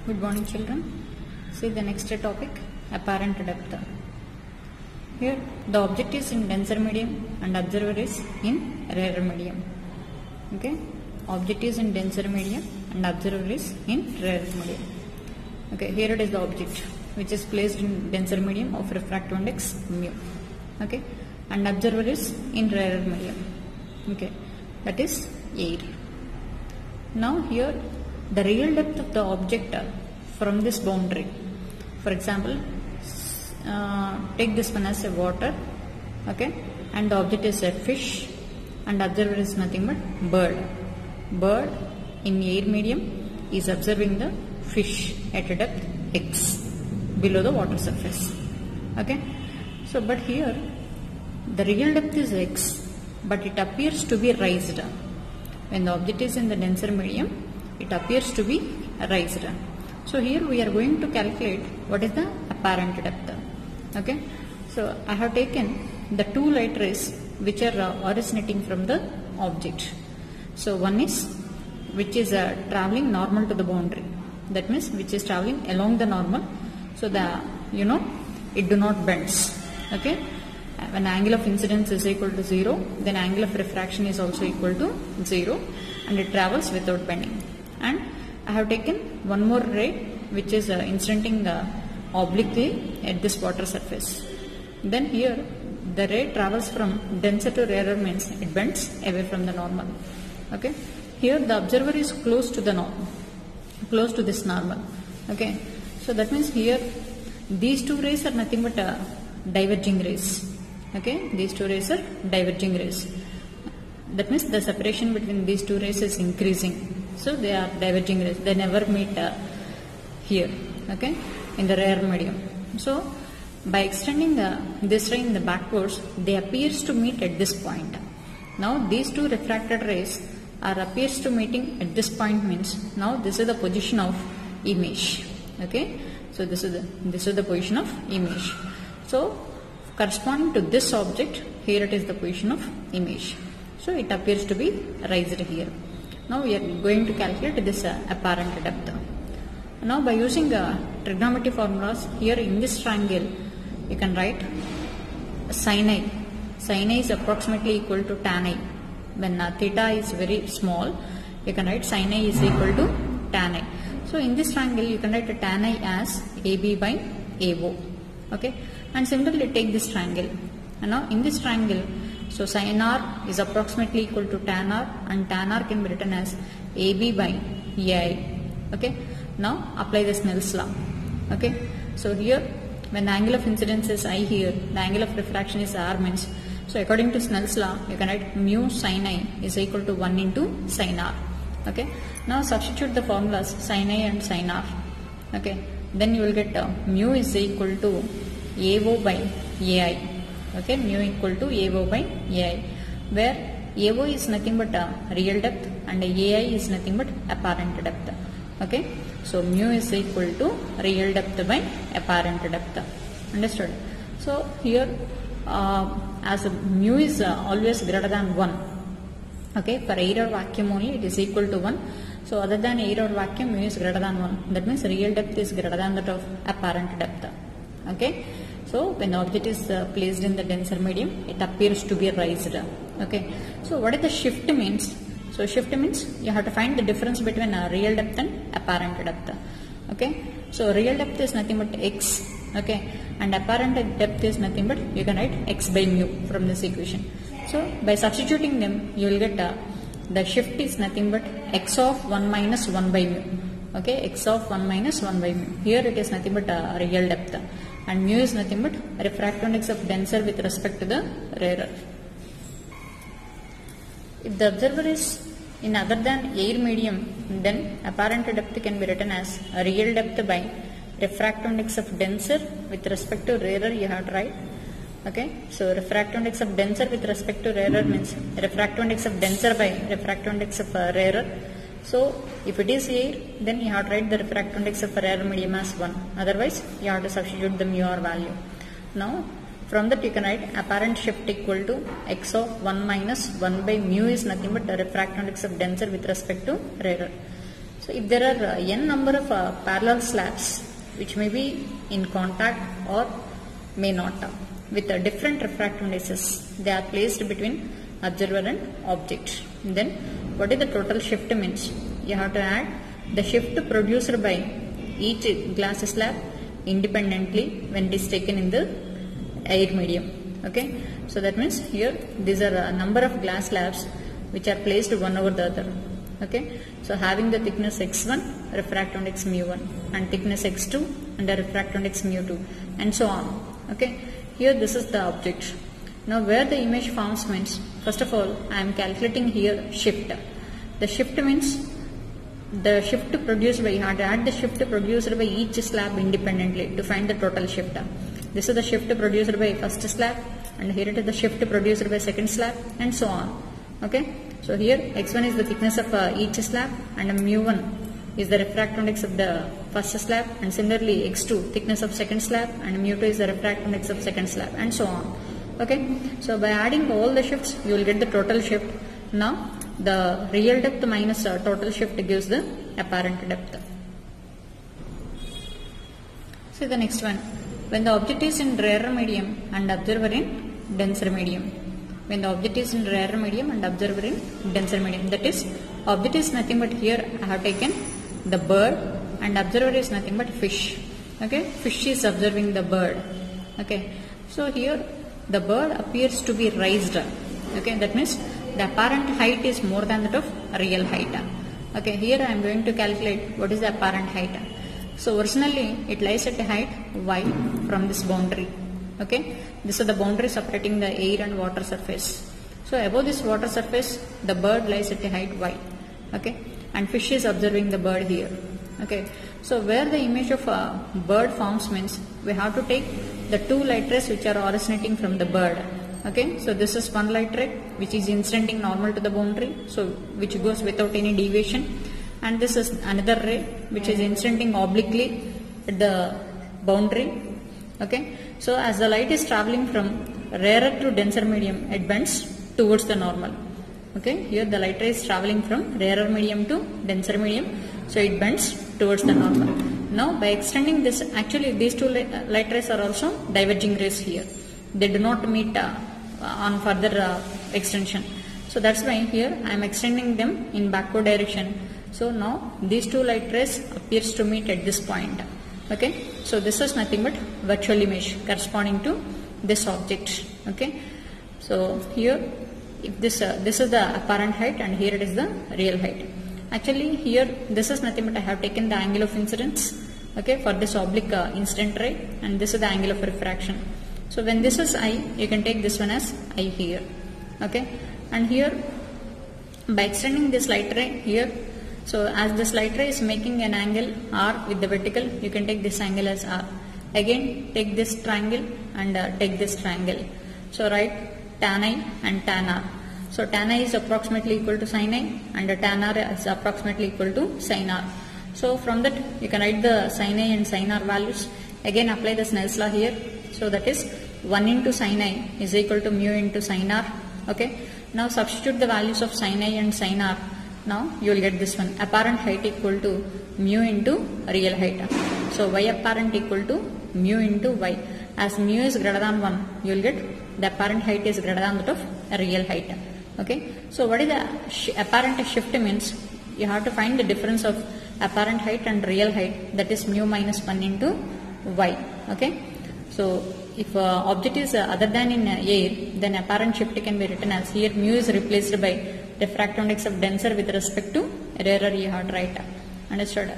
Good morning, children. See the next topic, apparent depth. Here the object is in denser medium and observer is in rarer medium. Okay, object is in denser medium and observer is in rarer medium. Okay, here it is the object which is placed in denser medium of refractive index mu. Okay, and observer is in rarer medium. Okay, that is air. Now here the real depth of the object from this boundary. For example, take this one as a water, okay, and the object is a fish and observer is nothing but bird. Bird in air medium is observing the fish at a depth x below the water surface. Okay, so but here the real depth is x, but it appears to be raised. When the object is in the denser medium, it appears to be raised. So here we are going to calculate what is the apparent depth. Okay, so I have taken the two light rays which are originating from the object. So one is which is traveling normal to the boundary, that means which is traveling along the normal, so the it do not bends. Okay, when angle of incidence is equal to 0, then angle of refraction is also equal to 0 and it travels without bending. And I have taken one more ray which is incidenting obliquely at this water surface. Then here the ray travels from denser to rarer, means it bends away from the normal. Okay, here the observer is close to the normal, close to this normal. Okay, so that means here these two rays are nothing but diverging rays. Okay, these two rays are diverging rays. That means the separation between these two rays is increasing. So they are diverging rays. They never meet here. Okay, in the rare medium. So by extending this ray in the backwards, they appears to meet at this point. Now these two refracted rays are appears to meeting at this point, means now this is the position of image. Okay, so this is the position of image. So corresponding to this object, here it is the position of image. So it appears to be raised here. Now we are going to calculate this apparent depth. Now by using trigonometry formulas, here in this triangle you can write sin I. Sin I is approximately equal to tan I. When theta is very small, you can write sin I is equal to tan I. So in this triangle you can write tan I as AB by AO. Okay, and similarly take this triangle. And now in this triangle, so sin R is approximately equal to tan R, and tan R can be written as AB by AI. Okay, now apply the Snell's law. Okay, so here when the angle of incidence is I, here the angle of refraction is R, means so according to Snell's law you can write mu sin I is equal to 1 into sin R. Okay, now substitute the formulas sin I and sin R. Okay, then you will get mu is equal to AO by AI. Okay, mu equal to AO by AI, where AO is nothing but real depth and AI is nothing but apparent depth. Okay, so mu is equal to real depth by apparent depth. Understood? So here as mu is always greater than 1. Okay, for air or vacuum only it is equal to 1. So other than air or vacuum, mu is greater than 1. That means real depth is greater than that of apparent depth. Okay, so when the object is placed in the denser medium, it appears to be raised. Okay, so what is the shift means? So shift means you have to find the difference between real depth and apparent depth. Okay, so real depth is nothing but x. Okay, and apparent depth is nothing but, you can write x by mu from this equation. So by substituting them, you will get the shift is nothing but x of 1 minus 1 by mu. Okay, x of 1 minus 1 by mu. Here it is nothing but real depth, and mu is nothing but refractive index of denser with respect to the rarer. If the observer is in other than air medium, then apparent depth can be written as real depth by refractive index of denser with respect to rarer. You have to write. Okay, so refractive index of denser with respect to rarer means refractive index of denser by refractive index of rarer. So if it is air, then you have to write the refractive index of rarer medium as 1. Otherwise, you have to substitute the mu r value. Now from that you can write apparent shift equal to x of 1 minus 1 by mu is nothing but the refractive index of denser with respect to rarer. So if there are n number of parallel slabs which may be in contact or may not with different refractive indices, they are placed between observer and object. Then what is the total shift means? You have to add the shift produced by each glass slab independently when it is taken in the air medium. Okay, so that means here these are a number of glass slabs which are placed one over the other. Okay, so having the thickness x1, refractive index mu1, and thickness x2 and the refractive index mu2, and so on. Okay, here this is the object. Now where the image forms means, first of all I am calculating here shift. The shift means the shift produced by, you have to add the shift produced by each slab independently to find the total shift. This is the shift produced by first slab, and here it is the shift produced by second slab, and so on. Okay, so here x1 is the thickness of each slab, and mu1 is the refractive index of the first slab, and similarly x2 thickness of second slab, and mu2 is the refractive index of second slab, and so on. Okay, so by adding all the shifts you will get the total shift. Now the real depth minus total shift gives the apparent depth. See the next one. When the object is in rarer medium and observer in denser medium. When the object is in rarer medium and observer in denser medium, that is object is nothing but, here I have taken the bird and observer is nothing but fish. Okay, fish is observing the bird. Okay, so here the bird appears to be raised. Okay, that means the apparent height is more than that of real height. Okay, here I am going to calculate what is the apparent height. So originally it lies at a height y from this boundary. Okay, this is the boundary separating the air and water surface. So above this water surface the bird lies at a height y. Okay, and fish is observing the bird here. Okay, so where the image of a bird forms means, we have to take the two light rays which are originating from the bird. Okay, so this is one light ray which is incidenting normal to the boundary, so which goes without any deviation, and this is another ray which is incidenting obliquely at the boundary. Okay, so as the light is traveling from rarer to denser medium, it bends towards the normal. Okay, here the light ray is traveling from rarer medium to denser medium, so it bends towards the normal. Now by extending this, actually these two light rays are also diverging rays here. They do not meet on further extension. So that's why here I am extending them in backward direction. So now these two light rays appears to meet at this point. Okay, so this is nothing but virtual image corresponding to this object. Okay, so here if this is the apparent height and here it is the real height. Actually here this is nothing but I have taken the angle of incidence, okay, for this oblique incident ray, and this is the angle of refraction. So when this is I, you can take this one as I here. Okay, and here by extending this light ray here, so as this light ray is making an angle R with the vertical, you can take this angle as R. Again take this triangle and take this triangle. So write tan I and tan R. So tan I is approximately equal to sin I and tan R is approximately equal to sin R. So from that you can write the sin I and sin R values. Again apply the Snell's law here. So that is 1 into sin I is equal to mu into sin R. Okay, now substitute the values of sin I and sin R. Now you will get this one, apparent height equal to mu into real height. So y apparent equal to mu into y. As mu is greater than 1, you will get the apparent height is greater than that of real height. Okay, so what is the apparent shift means? You have to find the difference of apparent height and real height, that is mu minus 1 into y. Okay, so if object is other than in air, then apparent shift can be written as, here mu is replaced by refractive index of denser with respect to rarer, you have to write. Understood?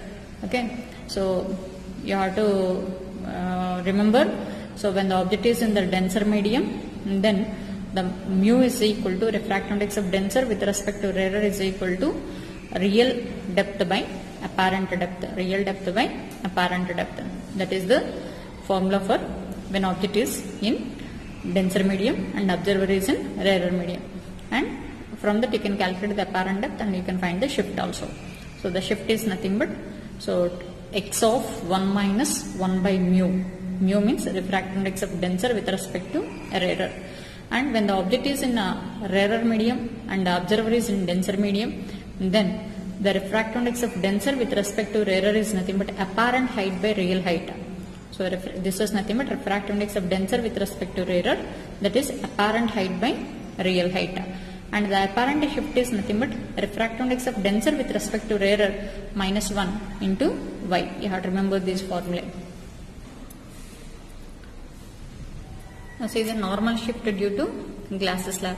Okay, so you have to remember, so when the object is in the denser medium, then the mu is equal to refractive index of denser with respect to rarer is equal to real depth by apparent depth. Real depth by apparent depth. That is the formula for when object is in denser medium and observer is in rarer medium. And from that you can calculate the apparent depth and you can find the shift also. So the shift is nothing but, so x of 1 minus 1 by mu. Mu means refractive index of denser with respect to rarer. And when the object is in a rarer medium and the observer is in denser medium, then the refractive index of denser with respect to rarer is nothing but apparent height by real height. So this is nothing but refractive index of denser with respect to rarer, that is apparent height by real height. And the apparent shift is nothing but refractive index of denser with respect to rarer minus 1 into y. You have to remember this formula. Now see the normal shift due to glass slab.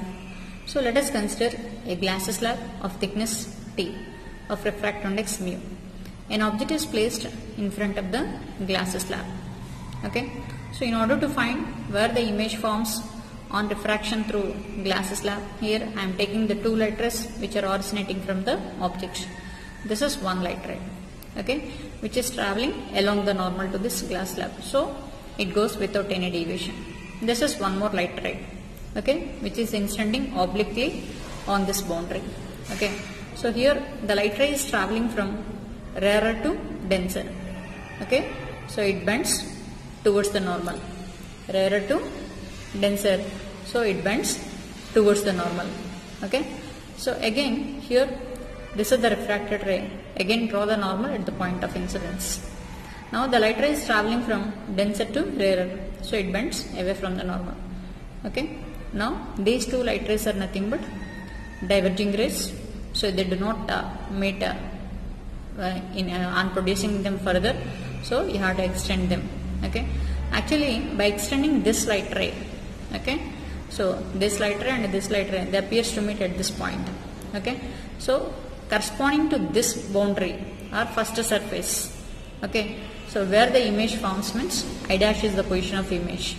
So let us consider a glass slab of thickness T of refractive index mu. An object is placed in front of the glass slab. Okay. So in order to find where the image forms on refraction through glass slab, here I am taking the two light rays which are originating from the object. This is one light ray, okay, which is traveling along the normal to this glass slab. So it goes without any deviation. This is one more light ray, okay, which is incidentally obliquely on this boundary. Okay. So here the light ray is traveling from rarer to denser. Okay. So it bends towards the normal. Rarer to denser. So it bends towards the normal. Okay. So again here this is the refracted ray. Again draw the normal at the point of incidence. Now the light ray is traveling from denser to rarer. So it bends away from the normal. Okay. Now these two light rays are nothing but diverging rays. So they do not meet on producing them further. So you have to extend them. Okay. Actually by extending this light ray, okay, so this light ray and this light ray, they appears to meet at this point. Okay. So corresponding to this boundary or first surface. Okay. So where the image forms means I dash is the position of image.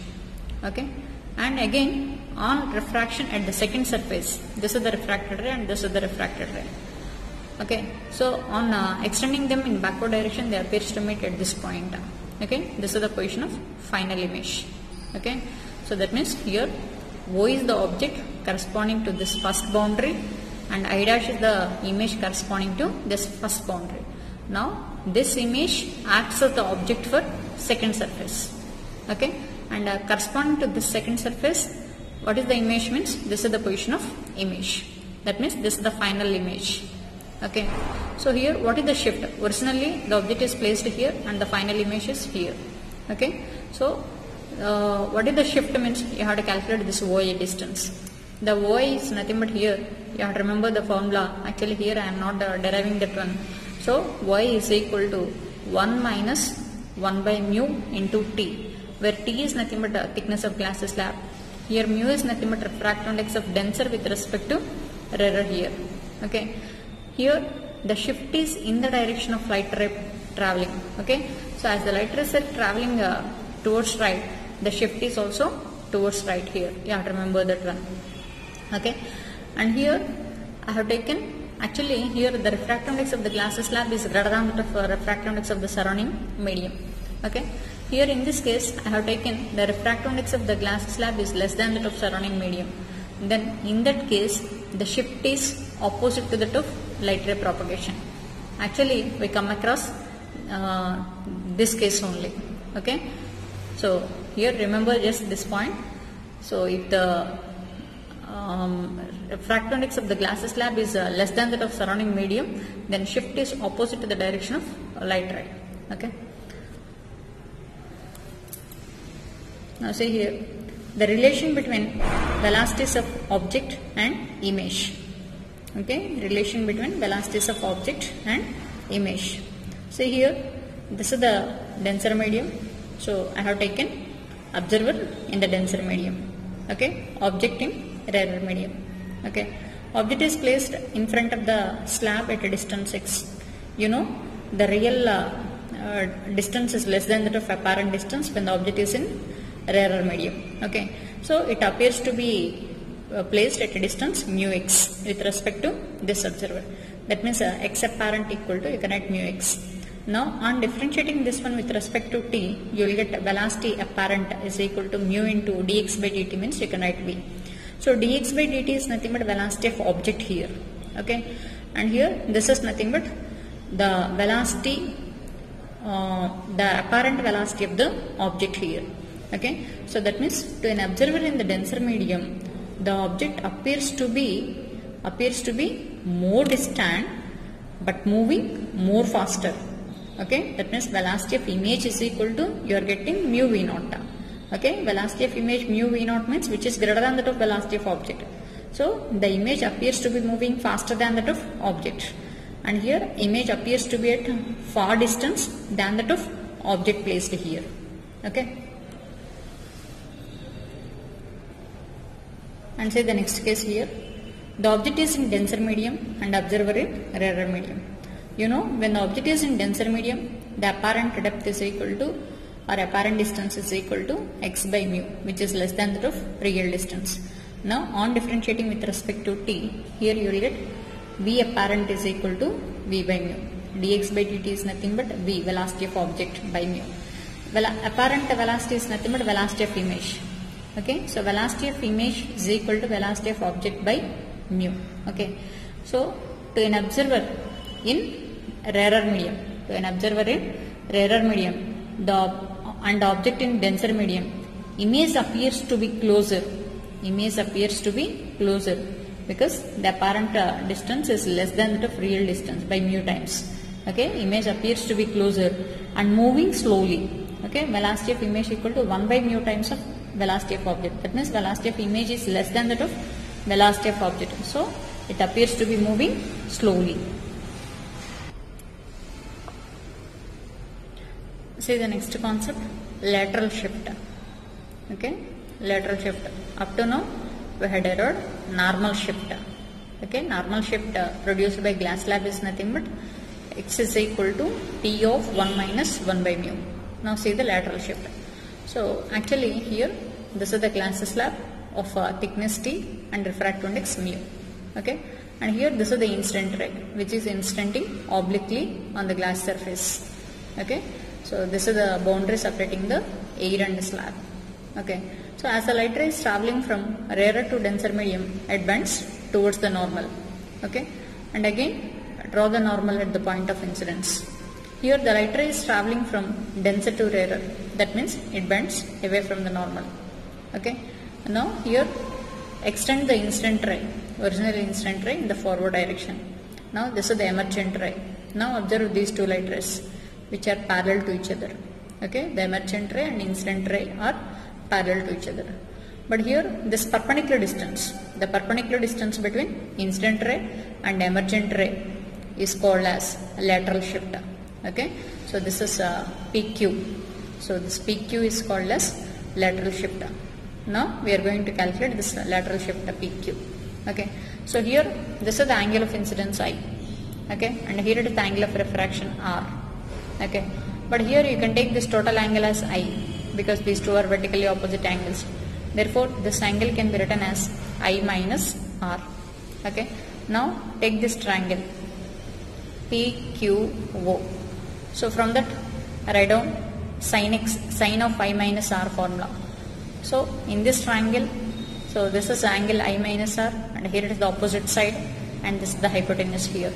Okay. And again on refraction at the second surface, this is the refracted ray and this is the refracted ray. Okay. So on extending them in backward direction, they appears to meet at this point. Okay. This is the position of final image. Okay. So that means here O is the object corresponding to this first boundary and I dash is the image corresponding to this first boundary. Now this image acts as the object for second surface. Okay. And corresponding to this second surface, what is the image means? This is the position of image. That means this is the final image. Okay. So here what is the shift? Originally the object is placed here and the final image is here. Okay. So what is the shift means? You have to calculate this OA distance. The OA is nothing but here. You have to remember the formula. Actually here I am not deriving that one. So y is equal to 1 minus 1 by mu into t, where t is nothing but the thickness of glass slab. Here mu is nothing but refractive index of denser with respect to rarer here. Okay. Here the shift is in the direction of light ray traveling. Okay. So as the light rays are traveling towards right, the shift is also towards right here. You have to remember that one. Okay. And here I have taken, actually here the refractive index of the glass slab is greater than that of refractive index of the surrounding medium. Okay. Here in this case I have taken the refractive index of the glass slab is less than that of surrounding medium. Then in that case the shift is opposite to that of light ray propagation. Actually we come across this case only. Okay. So here remember just this point. So if the refractive index of the glass slab is less than that of surrounding medium, then shift is opposite to the direction of light ray. Okay. Now see here the relation between velocities of object and image. Okay, relation between velocities of object and image. See here this is the denser medium. So I have taken observer in the denser medium. Okay, object in rarer medium. Okay, object is placed in front of the slab at a distance x. You know the real distance is less than that of apparent distance when the object is in rarer medium. Okay, so it appears to be placed at a distance mu x with respect to this observer. That means x apparent equal to, you can write mu x. Now on differentiating this one with respect to t, you will get velocity apparent is equal to mu into dx by dt, means you can write v. So dx by dt is nothing but velocity of object here. Okay, and here this is nothing but the velocity, the apparent velocity of the object here. Okay, so that means to an observer in the denser medium, the object appears to be more distant but moving more faster. Okay, that means velocity of image is equal to, you are getting mu v naught. Okay, velocity of image mu v naught means which is greater than that of velocity of object. So the image appears to be moving faster than that of object, and here image appears to be at far distance than that of object placed here. Okay, and say the next case here. The object is in denser medium and observer in rarer medium. You know, when the object is in denser medium, the apparent depth is equal to, or apparent distance is equal to x by mu, which is less than that of real distance. Now on differentiating with respect to t, here you will get v apparent is equal to v by mu. Dx by dt is nothing but v, velocity of object, by mu. Apparent velocity is nothing but velocity of image. Okay, so velocity of image is equal to velocity of object by mu. Okay, so to an observer in rarer medium, and object in denser medium, image appears to be closer. Because the apparent distance is less than that of real distance by mu times. Okay, image appears to be closer and moving slowly. Okay, velocity of image equal to 1 by mu times of velocity of object. That means velocity of image is less than that of velocity of object. So it appears to be moving slowly. See the next concept, lateral shift. Okay, lateral shift. Up to now we had heard normal shift. Okay, normal shift produced by glass slab is nothing but x is equal to t of 1 minus 1 by mu. Now see the lateral shift. So actually here this is the glass slab of thickness t and refractive index mu. Okay, and here this is the incident ray which is incidenting obliquely on the glass surface. Okay, so this is the boundary separating the air and the slab. Okay, so as the light ray is traveling from rarer to denser medium, it bends towards the normal. Okay, and again draw the normal at the point of incidence. Here the light ray is traveling from denser to rarer, that means it bends away from the normal. Okay, now here extend the incident ray, original incident ray, in the forward direction. Now this is the emergent ray. Now observe these two light rays which are parallel to each other. Okay, the emergent ray and incident ray are parallel to each other. But here this perpendicular distance, the perpendicular distance between incident ray and emergent ray is called as lateral shift. Okay, so this is PQ. So this PQ is called as lateral shift. Now we are going to calculate this lateral shift PQ. Okay, so here this is the angle of incidence I. Okay, and here it is the angle of refraction R. Okay, but here you can take this total angle as I, because these two are vertically opposite angles. Therefore this angle can be written as I minus R. Okay, now take this triangle PQO. So from that write down sin of I minus R formula. So in this triangle, so this is angle I minus R, and here it is the opposite side, and this is the hypotenuse here.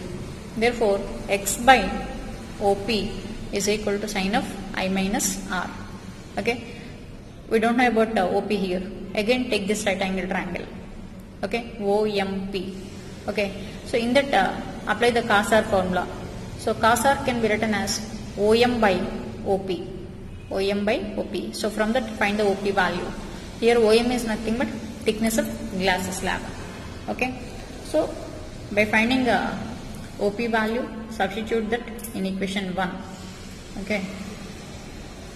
Therefore x by OP is equal to sin of I minus R. Okay, we don't know about OP here. Again take this right angle triangle. Okay, OMP. Okay, so in that apply the cos R formula. So cos R can be written as OM by OP. OM by OP. So from that find the OP value. Here OM is nothing but thickness of glass slab. Okay, so by finding the OP value, substitute that in equation 1. Okay,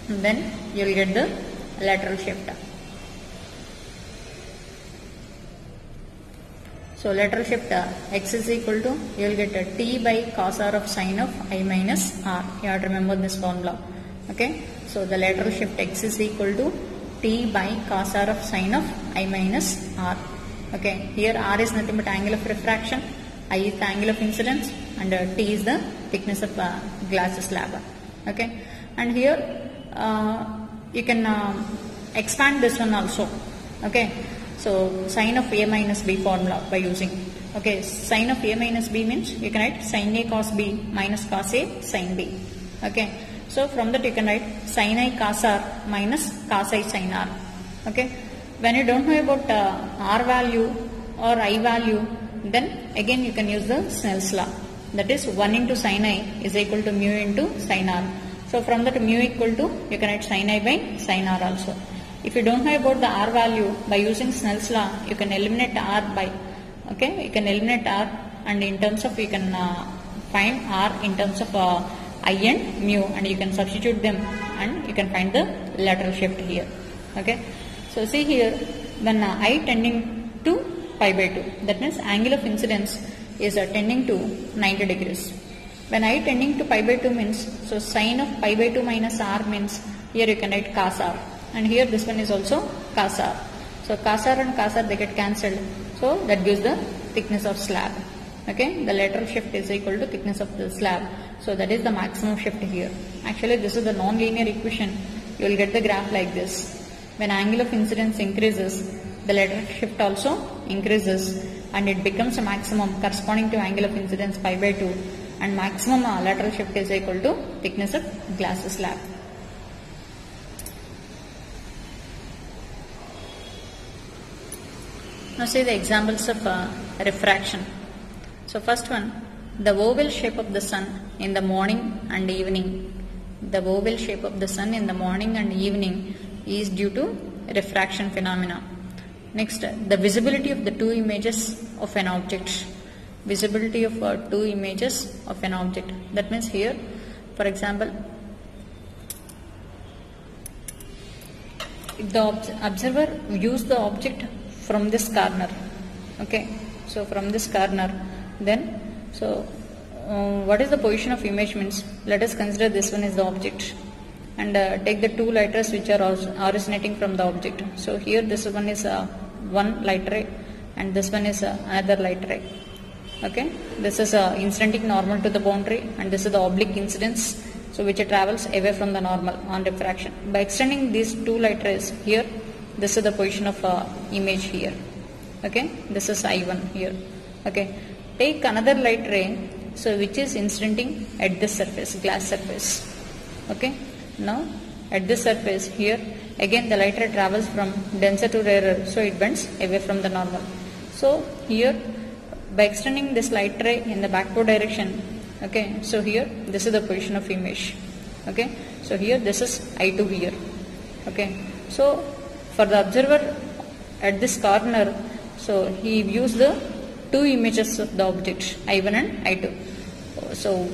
and then you will get the lateral shift. So lateral shift x is equal to, you will get t by cos R of sin of I minus R. You have to remember this formula. Okay, so the lateral shift x is equal to t by cos R of sin of I minus R. Okay, here R is nothing but angle of refraction, I is the angle of incidence, and t is the thickness of glass slab. Okay, and here you can expand this one also. Okay, so sin of A minus B formula by using. Okay, sin of A minus B means you can write sin A cos B minus cos A sin B. Okay, so from that you can write sin I cos R minus cos I sin R. Okay, when you don't know about R value or I value, then again you can use the Snell's law. that is 1 into sin I is equal to mu into sin R. So from that mu equal to, you can write sin I by sin R also. If you don't know about the R value, by using Snell's law, you can eliminate R by, okay, you can eliminate R, and in terms of, you can find R in terms of I and mu, and you can substitute them and you can find the lateral shift here. Okay, so see here, when I tending to pi by 2, that means angle of incidence is tending to 90 degrees. When I tending to pi by 2 means, so sin of pi by 2 minus R means, here you can write cos R, and here this one is also cos R. So cos R and cos R, they get cancelled, so that gives the thickness of slab. Okay, the lateral shift is equal to thickness of the slab, so that is the maximum shift here. Actually this is the non-linear equation. You will get the graph like this. When angle of incidence increases, the lateral shift also increases, and it becomes a maximum corresponding to angle of incidence pi by 2, and maximum lateral shift is equal to thickness of glass slab. Now see the examples of refraction. So first one, the oval shape of the sun in the morning and evening. The oval shape of the sun in the morning and evening is due to refraction phenomena. Next, the visibility of the two images of an object. Visibility of two images of an object. That means here, for example, if the observer views the object from this corner, okay, so from this corner, then so what is the position of image means, let us consider this one is the object, and take the two light rays which are originating from the object. So here this one is one light ray, and this one is another light ray. Okay, this is incidenting normal to the boundary, and this is the oblique incidence, so which travels away from the normal on refraction. By extending these two light rays here, this is the position of image here. Okay, this is I1 here. Okay, take another light ray, so which is incidenting at this surface, glass surface. Okay, now at this surface here, again the light ray travels from denser to rarer, so it bends away from the normal. So here, by extending this light ray in the backward direction, okay, so here this is the position of image. Okay, so here this is I2 here. Okay, so for the observer at this corner, so he views the two images of the object, I1 and I2. So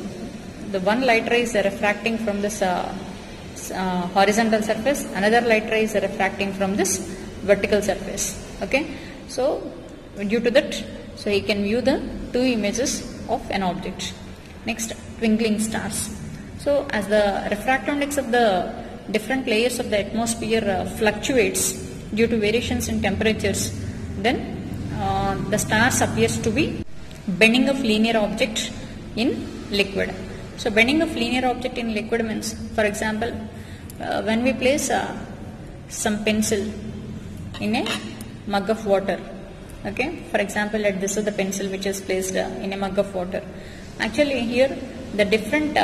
the one light ray is refracting from this horizontal surface, another light ray is refracting from this vertical surface. Okay, so due to that, so he can view the two images of an object. Next, twinkling stars. So as the refractive index of the different layers of the atmosphere fluctuates due to variations in temperatures, then the stars appears to be bending of linear object in liquid. So bending of linear object in liquid means, for example, when we place some pencil in a mug of water. Okay, for example, this is the pencil which is placed in a mug of water. Actually here the different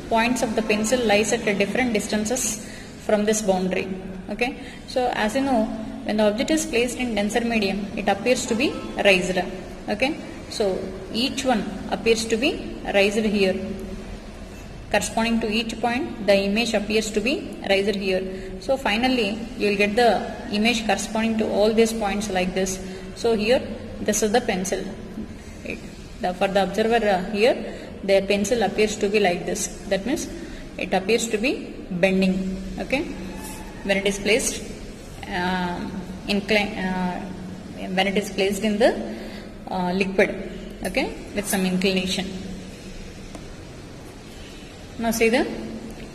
points of the pencil lies at different distances from this boundary. Okay, so as you know, when the object is placed in denser medium, it appears to be raised. Okay, so each one appears to be raised here. Corresponding to each point, the image appears to be raised here. So finally, you will get the image corresponding to all these points like this. So here, this is the pencil. For the observer here, the pencil appears to be like this. That means it appears to be bending. Okay, when it is placed when it is placed in the liquid. Okay, with some inclination. Now see the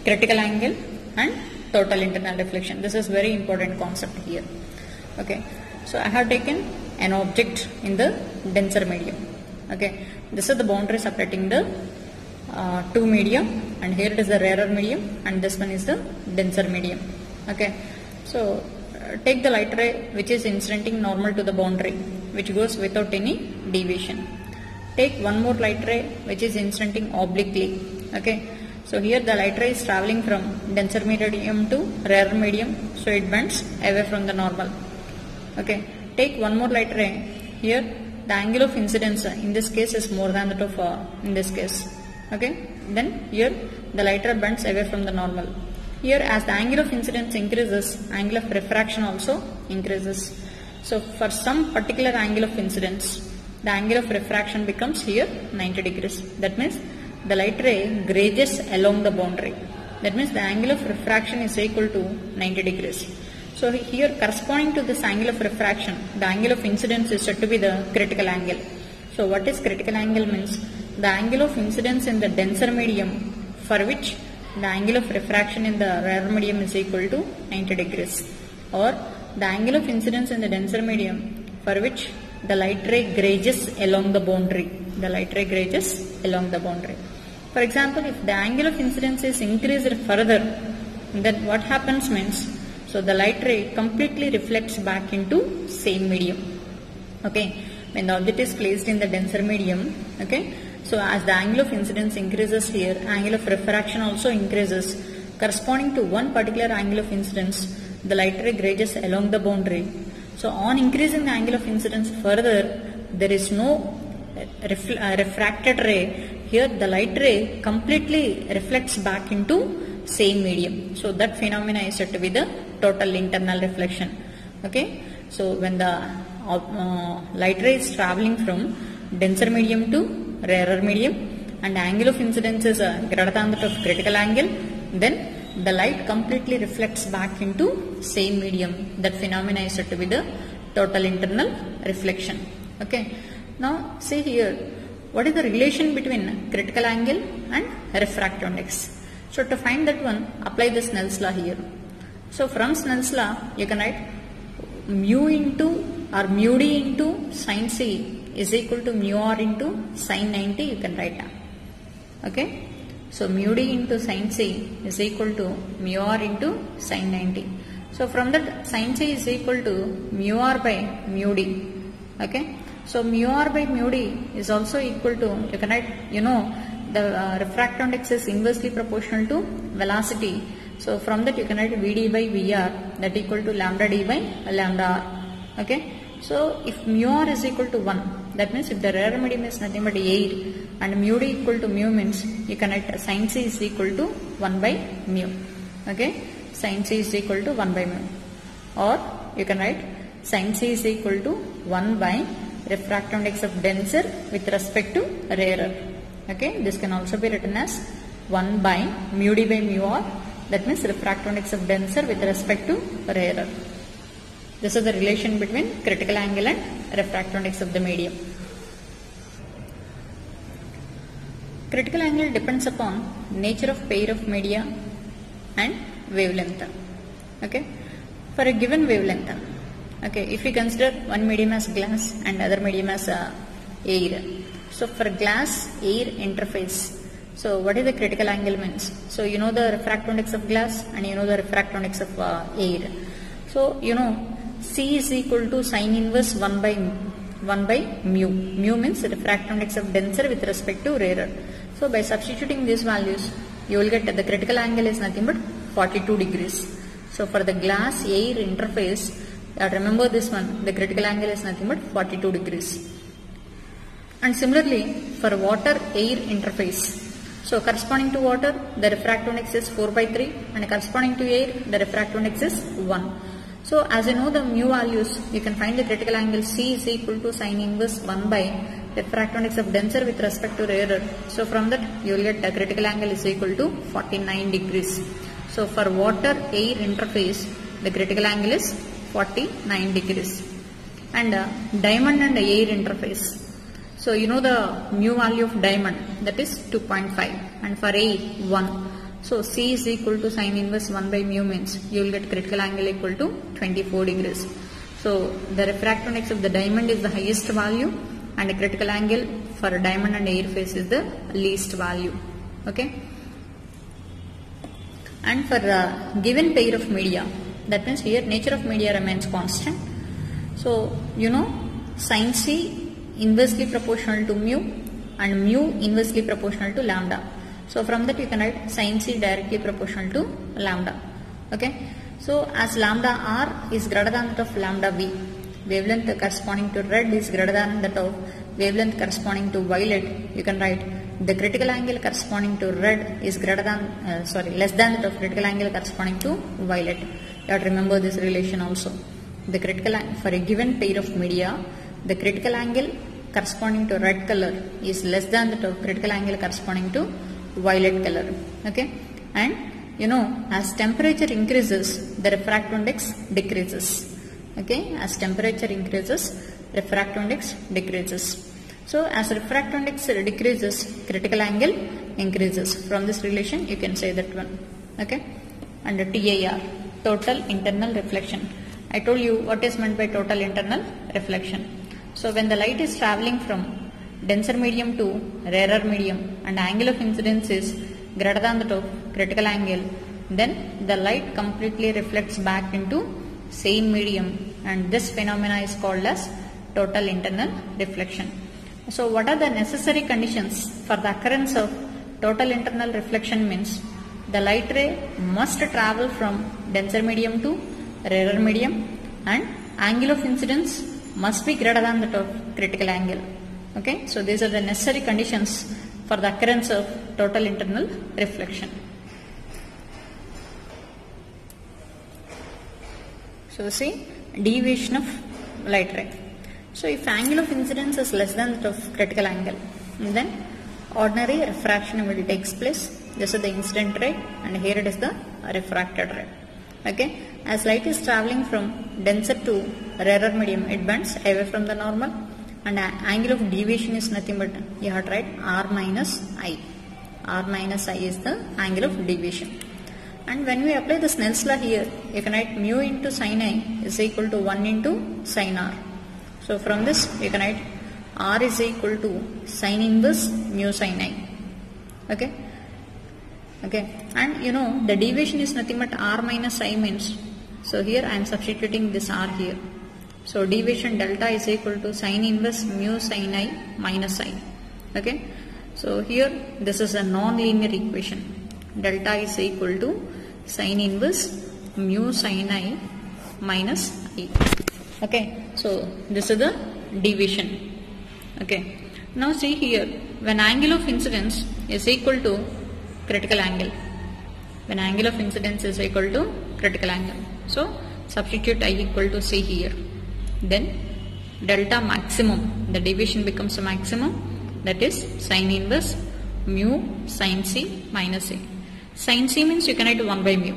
critical angle and total internal reflection. This is very important concept here. Okay, so I have taken an object in the denser medium. Okay, this is the boundary separating the two medium, and here it is the rarer medium, and this one is the denser medium. Okay, so take the light ray which is incidenting normal to the boundary, which goes without any deviation. Take one more light ray which is incidenting obliquely. Okay, so here the light ray is traveling from denser medium to rarer medium, so it bends away from the normal. Okay, take one more light ray. Here the angle of incidence in this case is more than that of in this case. Okay, then here the light ray bends away from the normal. Here, as the angle of incidence increases, angle of refraction also increases. So for some particular angle of incidence, the angle of refraction becomes here 90 degrees. That means the light ray grazes along the boundary. That means the angle of refraction is equal to 90 degrees. So here, corresponding to this angle of refraction, the angle of incidence is said to be the critical angle. So what is critical angle means? The angle of incidence in the denser medium for which the angle of refraction in the rarer medium is equal to 90 degrees, or the angle of incidence in the denser medium for which the light ray grazes along the boundary. The light ray grazes along the boundary. For example, if the angle of incidence is increased further, then what happens means, so the light ray completely reflects back into same medium. Okay, when the object is placed in the denser medium, okay, so as the angle of incidence increases here, angle of refraction also increases. Corresponding to one particular angle of incidence, the light ray grazes along the boundary. So on increasing the angle of incidence further, there is no refracted ray. Here the light ray completely reflects back into same medium. So that phenomena is said to be the total internal reflection. Okay, so when the light ray is traveling from denser medium to rarer medium and the angle of incidence is greater than that of critical angle, then the light completely reflects back into same medium. That phenomena is said to be the total internal reflection. Okay, now see here, what is the relation between critical angle and refractive index? So to find that one, apply the Snell's law here. So from Snell's law, you can write mu into or mu d into sin c is equal to mu r into sin 90, you can write down. Okay, so mu d into sin c is equal to mu r into sin 90. So from that, sin c is equal to mu r by mu d. Okay, so mu r by mu d is also equal to, you can write, the refractive index is inversely proportional to velocity. So from that you can write Vd by Vr, that equal to lambda d by lambda r. Okay, so if mu r is equal to 1, that means if the rarer medium is nothing but air and mu d equal to mu means, you can write sin c is equal to 1 by mu. Okay, sin c is equal to 1 by mu, or you can write sin c is equal to 1 by refractive index of denser with respect to rarer. Okay, this can also be written as 1 by mu d by mu r, that means refractive index of denser with respect to rarer. This is the relation between critical angle and refractive index of the medium. Critical angle depends upon nature of pair of media and wavelength. Okay, for a given wavelength, okay, if we consider one medium as glass and other medium as air. So for glass air interface, so what is the critical angle means? So you know the refractive index of glass and you know the refractive index of air. So C is equal to sin inverse 1 by mu. Mu means refractive index of denser with respect to rarer. So by substituting these values, you will get the critical angle is nothing but 42 degrees. So for the glass air interface, remember this one, the critical angle is nothing but 42 degrees. And similarly for water air interface, so corresponding to water, the refractive index is 4 by 3 and corresponding to air, the refractive index is 1. So as you know the mu values, you can find the critical angle C is equal to sin inverse 1 by refractive index of denser with respect to rarer. So from that you will get the critical angle is equal to 49 degrees. So for water air interface, the critical angle is 49 degrees. And diamond and air interface. So you know the mu value of diamond, that is 2.5, and for air 1. So C is equal to sin inverse 1 by mu means you will get critical angle equal to 24 degrees. So the refractive index of the diamond is the highest value and the critical angle for diamond and air phase is the least value. Okay. And for a given pair of media, that means here nature of media remains constant. So you know sin C inversely proportional to mu and mu inversely proportional to lambda. So from that you can write sin C directly proportional to lambda. Okay. So as lambda r is greater than that of lambda v, wavelength corresponding to red is greater than that of wavelength corresponding to violet, you can write the critical angle corresponding to red is greater than less than that of critical angle corresponding to violet. You have to remember this relation also. The critical for a given pair of media, the critical angle corresponding to red color is less than that of critical angle corresponding to violet color. Okay, and you know, as temperature increases, the refractive index decreases. Okay, as temperature increases, refractive index decreases. So as refractive index decreases, critical angle increases. From this relation you can say that one. Okay, and TIR, total internal reflection. I told you what is meant by total internal reflection. So when the light is traveling from denser medium to rarer medium and angle of incidence is greater than that of critical angle, then the light completely reflects back into same medium, and this phenomena is called as total internal reflection. So what are the necessary conditions for the occurrence of total internal reflection? Means the light ray must travel from denser medium to rarer medium, and angle of incidence must be greater than that of critical angle. Okay, so these are the necessary conditions for the occurrence of total internal reflection. So see, deviation of light ray. So if angle of incidence is less than that of critical angle, then ordinary refraction will take place. This is the incident ray, and here it is the refracted ray. Okay, as light is traveling from denser to rarer medium, it bends away from the normal, and angle of deviation is nothing but, you have to write R minus I. R minus I is the angle of deviation. And when we apply the Snell's law here, you can write mu into sin I is equal to 1 into sin R. So from this you can write R is equal to sin inverse mu sin I. Okay. Okay, and you know the deviation is nothing but R minus I means, so here I am substituting this R here. So deviation delta is equal to sin inverse mu sin I minus I. Okay, so here this is a non-linear equation. Delta is equal to sin inverse mu sin I minus I. Okay, so this is the deviation. Okay, now see here, when angle of incidence is equal to critical angle, when angle of incidence is equal to critical angle, so substitute I equal to C here, then delta maximum, the deviation becomes a maximum, that is sin inverse mu sin C minus A. Sin C means you can write 1 by mu.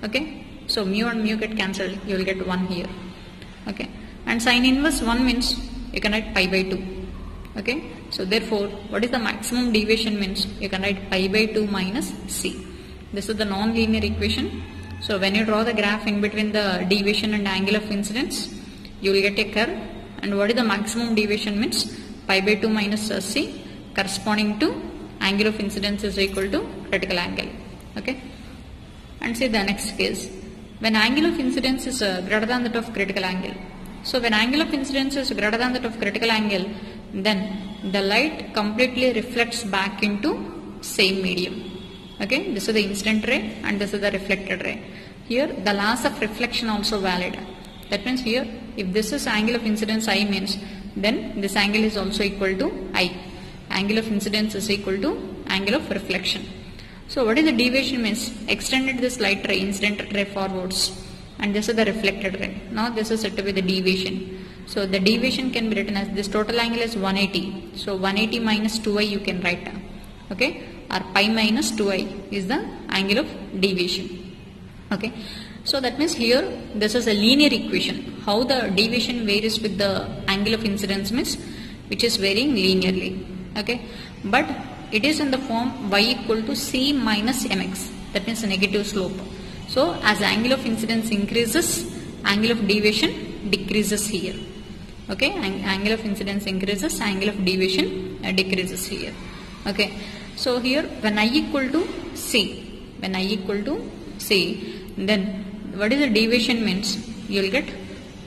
Okay, so mu and mu get cancelled, you will get 1 here. Okay, and sin inverse 1 means you can write pi by 2. Okay, so therefore what is the maximum deviation means, you can write pi by 2 minus C. This is the non-linear equation. So when you draw the graph in between the deviation and angle of incidence, you will get a curve, and what is the maximum deviation means pi by 2 minus C corresponding to angle of incidence is equal to critical angle. Okay, and see the next case, when angle of incidence is greater than that of critical angle. So when angle of incidence is greater than that of critical angle, then the light completely reflects back into same medium. Okay, this is the incident ray and this is the reflected ray. Here the laws of reflection also valid. That means here if this is angle of incidence I means, then this angle is also equal to I. Angle of incidence is equal to angle of reflection. So what is the deviation means, extended this light ray, incident ray forwards, and this is the reflected ray. Now this is said to be the deviation. So the deviation can be written as, this total angle is 180. So 180 minus 2i you can write. Okay, or pi minus 2i is the angle of deviation. Okay, so that means here this is a linear equation. How the deviation varies with the angle of incidence means, which is varying linearly. Okay, but it is in the form y equal to c minus mx. That means a negative slope. So as the angle of incidence increases, angle of deviation decreases here. Okay, angle of incidence increases, angle of deviation decreases here. Okay, so here when I equal to c, then what is the deviation means, you will get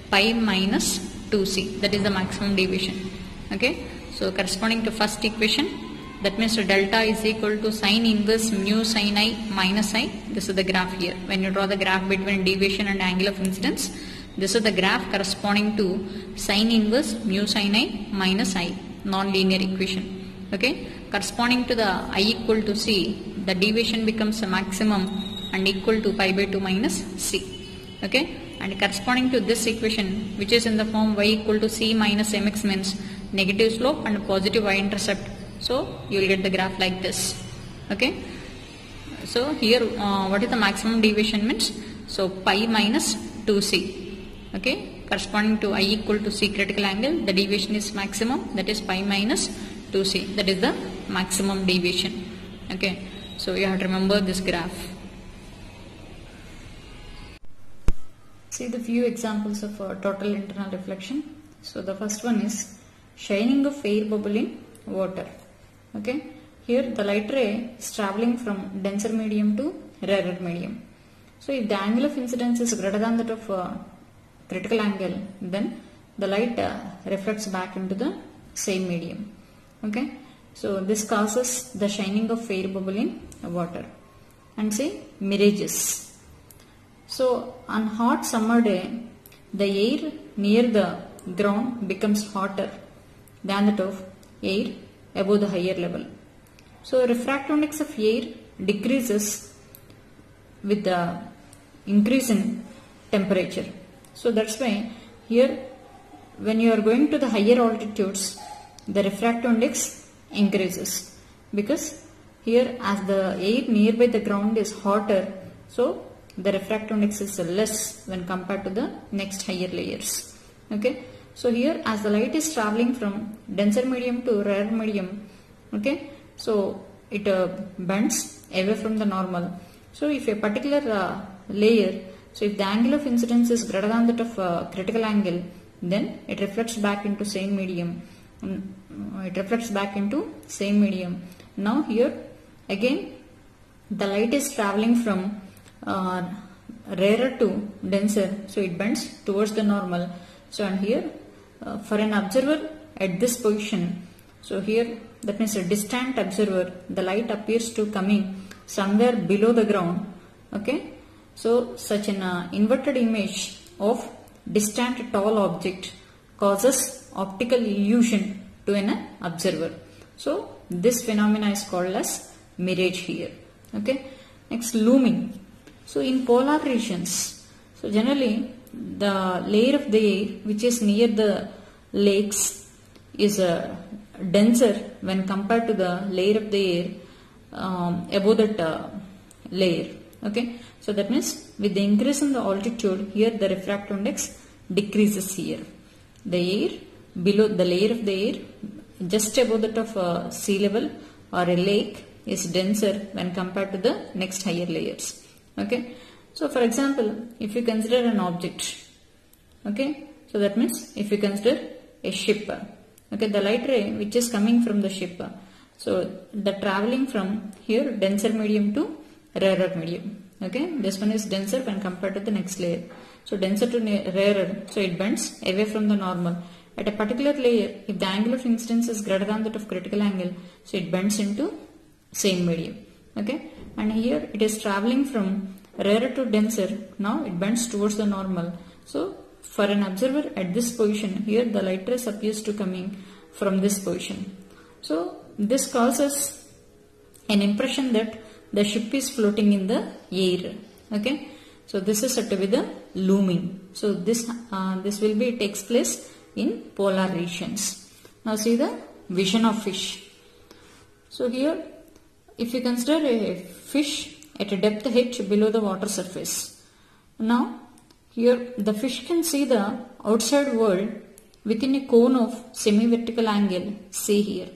pi minus 2c, that is the maximum deviation. Okay, so corresponding to first equation, that means delta is equal to sin inverse mu sin I minus I. This is the graph here. When you draw the graph between deviation and angle of incidence, This is the graph corresponding to sine inverse mu sin I minus I, non-linear equation. Okay, corresponding to the I equal to C, the deviation becomes a maximum and equal to pi by 2 minus C. Okay, and corresponding to this equation, which is in the form y equal to C minus mx, means negative slope and positive y-intercept. So you will get the graph like this. Okay, so here what is the maximum deviation means? So pi minus 2c. Okay, corresponding to I equal to C critical angle, the deviation is maximum, that is pi minus 2c, that is the maximum deviation. Okay, so you have to remember this graph. See the few examples of total internal reflection. So the first one is shining of air bubble in water. Okay, here the light ray is traveling from denser medium to rarer medium. So if the angle of incidence is greater than that of critical angle, then the light reflects back into the same medium. Okay, so this causes the shining of air bubble in water. And say mirages. So on hot summer day, the air near the ground becomes hotter than that of air above the higher level. So refractive index of air decreases with the increase in temperature. So that's why here when you are going to the higher altitudes, the refractive index increases, because here as the air nearby the ground is hotter, so the refractive index is less when compared to the next higher layers. Okay, so here as the light is traveling from denser medium to rarer medium, okay, so it bends away from the normal. So if a particular layer, so if the angle of incidence is greater than that of critical angle, then it reflects back into same medium. Now here again the light is traveling from rarer to denser, so it bends towards the normal. So and here for an observer at this position, so here that means a distant observer, the light appears to coming somewhere below the ground. Okay, so such an inverted image of distant tall object causes optical illusion to an observer. So this phenomena is called as mirage here. Okay, next looming. So in polar regions, so generally the layer of the air which is near the lakes is denser when compared to the layer of the air above that layer. Okay, so that means with the increase in the altitude, here the refractive index decreases here. The air below the layer of the air just above that of sea level or a lake is denser when compared to the next higher layers. Okay, so for example, if you consider an object, okay, so that means if you consider a ship, okay, the light ray which is coming from the ship, so the traveling from here denser medium to rarer medium. Okay, this one is denser when compared to the next layer. So denser to rarer, so it bends away from the normal. At a particular layer, if the angle of incidence is greater than that of critical angle, so it bends into same medium. Okay, and here it is traveling from rarer to denser, now it bends towards the normal. So for an observer at this position, here the light rays appears to coming from this position. So this causes an impression that the ship is floating in the air. Okay, so this is said to be the looming. So this will be takes place in polar regions. Now see the vision of fish. So here if you consider a fish at a depth h below the water surface, now here the fish can see the outside world within a cone of semi-vertical angle, say here.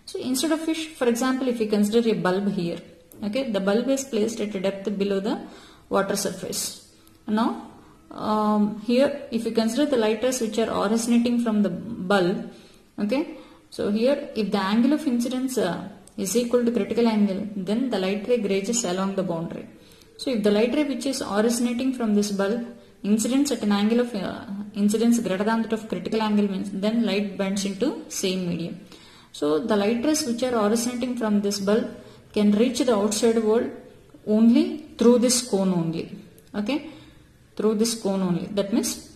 So instead of fish, for example, if you consider a bulb here, okay, the bulb is placed at a depth below the water surface. Now here if you consider the light rays which are originating from the bulb, okay, so here if the angle of incidence is equal to critical angle, then the light ray grazes along the boundary. So if the light ray which is originating from this bulb incidence at an angle of incidence greater than that of critical angle, means then light bends into same medium. So the light rays which are originating from this bulb can reach the outside world only through this cone only. Okay, through this cone only. That means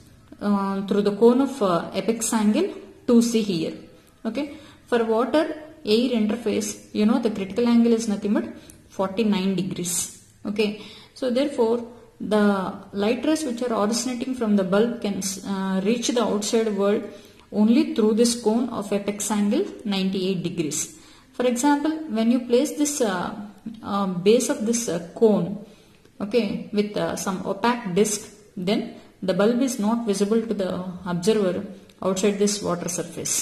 through the cone of apex angle 2C here. Okay. For water air interface, you know the critical angle is nothing but 49 degrees. Okay. So therefore, the light rays which are originating from the bulb can reach the outside world only through this cone of apex angle 98 degrees. For example, when you place this base of this cone, okay, with some opaque disc, then the bulb is not visible to the observer outside this water surface.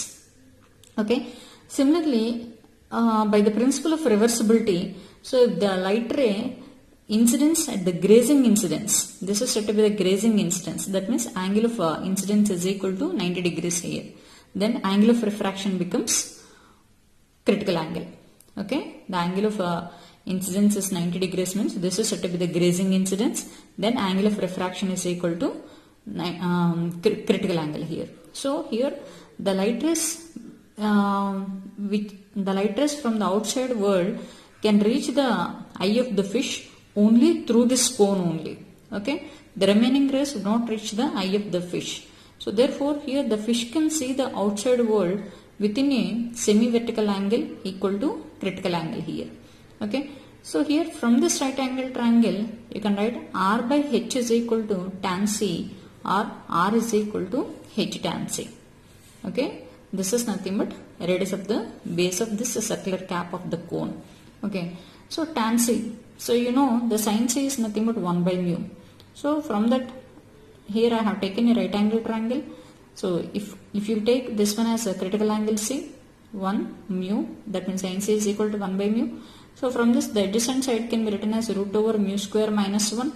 Okay. Similarly, by the principle of reversibility, so if the light ray incidence at the grazing incidence, this is said to be the grazing incidence, that means angle of incidence is equal to 90 degrees here, then angle of refraction becomes critical angle. Okay, the angle of incidence is 90 degrees, means this is said to be the grazing incidence, then angle of refraction is equal to critical angle here. So here the light rays from the outside world can reach the eye of the fish only through this cone only. Okay, the remaining rays would not reach the eye of the fish. So therefore here the fish can see the outside world within a semi-vertical angle equal to critical angle here. Okay, so here from this right angle triangle you can write R by H is equal to tan C, or R is equal to H tan C. Okay, this is nothing but radius of the base of this circular cap of the cone. Okay, so tan C, so you know the sin C is nothing but 1 by mu. So from that, here I have taken a right angle triangle. So if you take this one as a critical angle C, 1 mu, that means sin C is equal to 1 by mu. So from this the adjacent side can be written as root over mu square minus 1.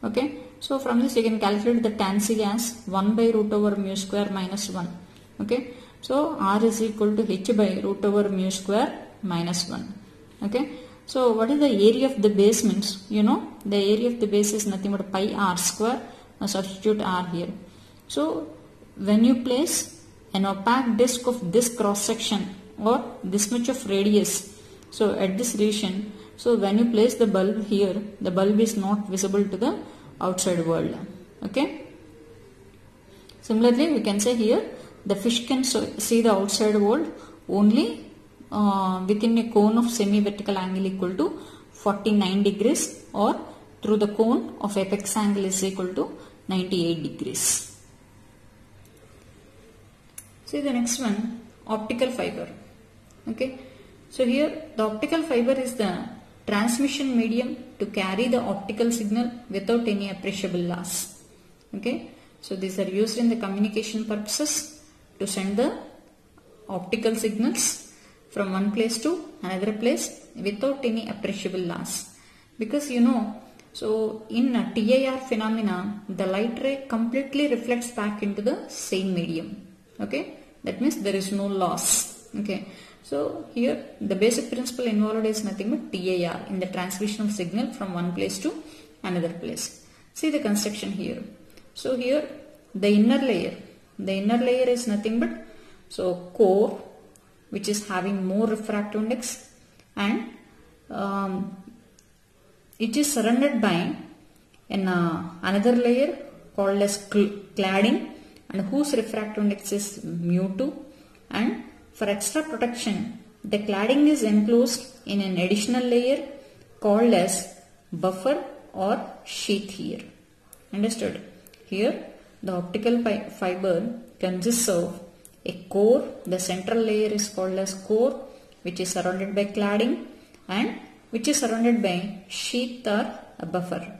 Okay, so from this you can calculate the tan C as 1 by root over mu square minus 1. Okay, so R is equal to H by root over mu square minus 1. Okay, so what is the area of the base means? You know the area of the base is nothing but pi R square. Now substitute R here. So when you place an opaque disc of this cross section or this much of radius, so at this region, so when you place the bulb here, the bulb is not visible to the outside world. Okay. Similarly, we can say here the fish can see the outside world only within a cone of semi-vertical angle equal to 49 degrees, or through the cone of apex angle is equal to 98 degrees. See the next one, optical fiber. Okay, so here the optical fiber is the transmission medium to carry the optical signal without any appreciable loss. Okay, so these are used in the communication purposes to send the optical signals from one place to another place without any appreciable loss. Because you know, so in a TIR phenomena, the light ray completely reflects back into the same medium. Okay, that means there is no loss. Okay, so here the basic principle involved is nothing but TIR, in the transmission of signal from one place to another place. See the construction here. So here the inner layer is nothing but so core, which is having more refractive index, and it is surrounded by another layer called as cladding, and whose refractive index is mu2, and for extra protection the cladding is enclosed in an additional layer called as buffer or sheath here. Understood? Here the optical fiber consists of a core, the central layer is called as core, which is surrounded by cladding and which is surrounded by sheath or a buffer.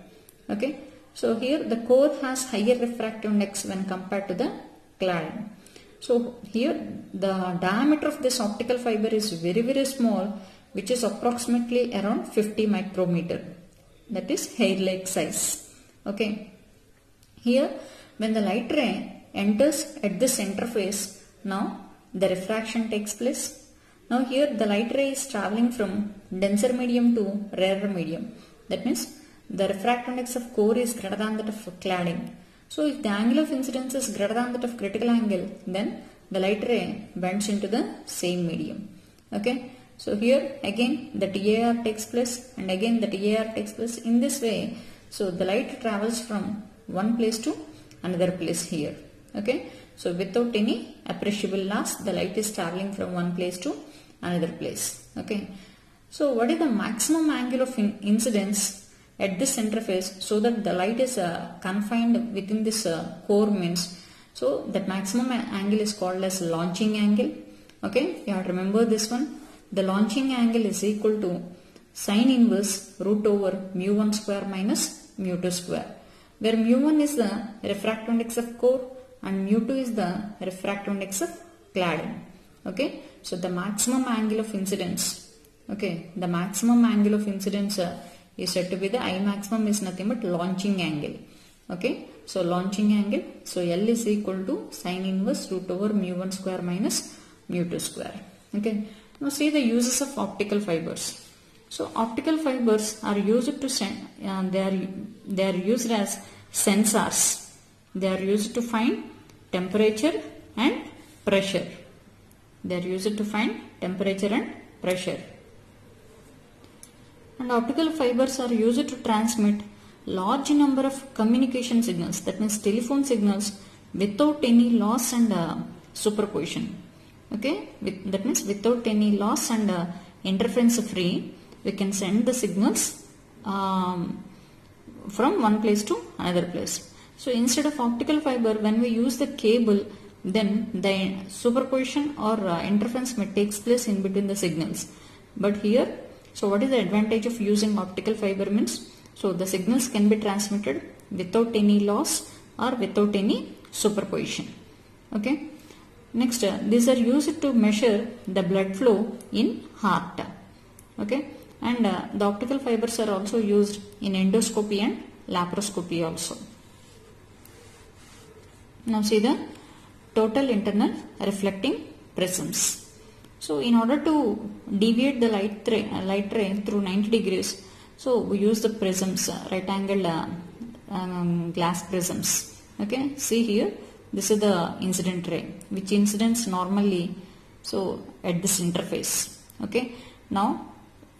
Okay, so here the core has higher refractive index when compared to the cladding. So here the diameter of this optical fiber is very, very small, which is approximately around 50 micrometer, that is hair-like size. Okay, here when the light ray enters at this interface, now the refraction takes place. Now here the light ray is traveling from denser medium to rarer medium. That means the refractive index of core is greater than that of cladding. So if the angle of incidence is greater than that of critical angle, then the light ray bends into the same medium. Okay. So here again the TIR takes place and again the TIR takes place. In this way, so the light travels from one place to another place here. Okay, so without any appreciable loss, the light is traveling from one place to another place. Okay, so what is the maximum angle of incidence at this interface so that the light is confined within this core means? So that maximum angle is called as launching angle. Okay, you have to remember this one. The launching angle is equal to sine inverse root over mu1 square minus mu2 square, where mu1 is the refractive index of core and mu2 is the refractive index of cladding. Okay, so the maximum angle of incidence, okay, the maximum angle of incidence is said to be the I maximum is nothing but launching angle. Okay, so launching angle, so L is equal to sine inverse root over mu1 square minus mu2 square. Okay, now see the uses of optical fibers. So optical fibers are used to they are used as sensors. They are used to find temperature and pressure. They are used to find temperature and pressure. And optical fibers are used to transmit large number of communication signals, that means telephone signals, without any loss and superposition. Okay, that means without any loss and interference free, we can send the signals from one place to another place. So instead of optical fiber, when we use the cable, then the superposition or interference may takes place in between the signals. But here, so what is the advantage of using optical fiber means? So the signals can be transmitted without any loss or without any superposition. Okay. Next, these are used to measure the blood flow in heart. Okay. And the optical fibers are also used in endoscopy and laparoscopy also. Now see the total internal reflecting prisms. So in order to deviate the light ray through 90 degrees, so we use the prisms, right angle glass prisms. Okay, see here, this is the incident ray which incidents normally so at this interface. Okay, now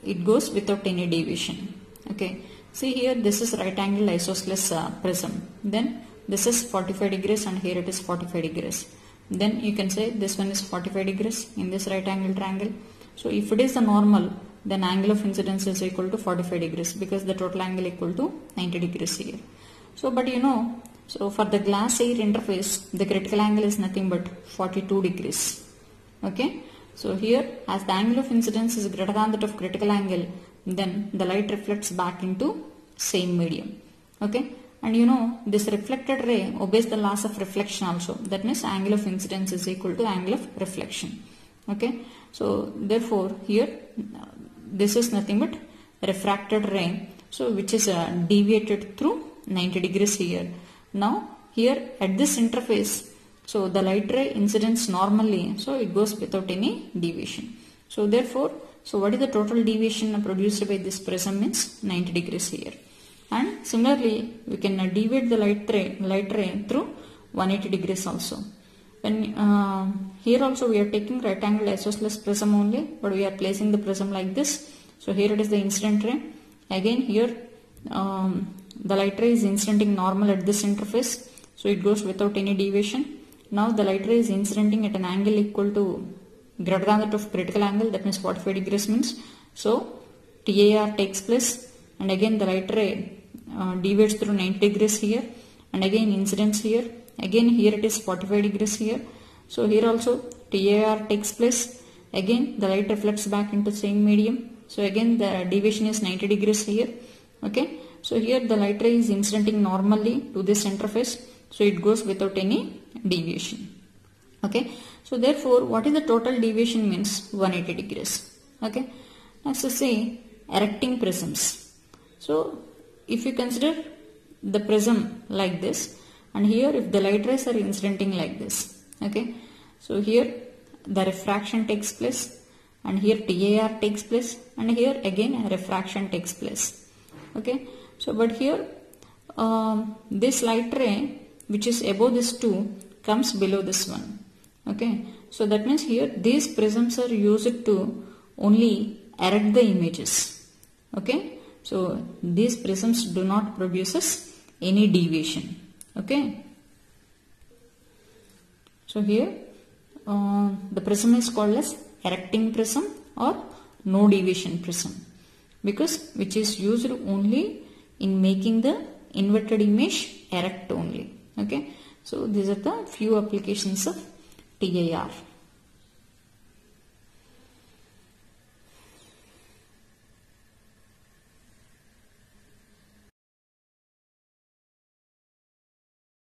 it goes without any deviation. Okay, see here, this is right angle isosceles prism. Then this is 45 degrees and here it is 45 degrees. Then you can say this one is 45 degrees in this right angle triangle. So if it is the normal, then angle of incidence is equal to 45 degrees because the total angle equal to 90 degrees here. So but you know, so for the glass air interface, the critical angle is nothing but 42 degrees. Okay, so here as the angle of incidence is greater than that of critical angle, then the light reflects back into same medium. Okay, and you know this reflected ray obeys the laws of reflection also. That means angle of incidence is equal to angle of reflection. Okay, so therefore here this is nothing but refracted ray, so which is deviated through 90 degrees here. Now here at this interface, so the light ray incidence normally, so it goes without any deviation. So therefore, so what is the total deviation produced by this prism means 90 degrees here. And similarly, we can deviate the light ray through 180 degrees also. When here also we are taking right angle isosceles prism only, but we are placing the prism like this. So here it is the incident ray. Again here the light ray is incidenting normal at this interface, so it goes without any deviation. Now the light ray is incidenting at an angle equal to greater than that of critical angle, that means 45 degrees means. So TAR takes place, and again the light ray deviates through 90 degrees here, and again incidence here. Again here it is 45 degrees here. So here also TAR takes place. Again the light reflects back into same medium. So again the deviation is 90 degrees here. Okay. So here the light ray is incidenting normally to this interface. So it goes without any deviation. Okay. So therefore what is the total deviation means 180 degrees. Okay. Next say erecting prisms. So if you consider the prism like this, and here if the light rays are incidenting like this. Okay. So here the refraction takes place, and here TAR takes place, and here again refraction takes place. Okay. So but here this light ray which is above this 2 comes below this one. Okay. So that means here these prisms are used to only erect the images. Okay. So these prisms do not produce any deviation. Okay. So here the prism is called as erecting prism or no deviation prism, because which is used only in making the inverted image erect only. Okay, so these are the few applications of TIR.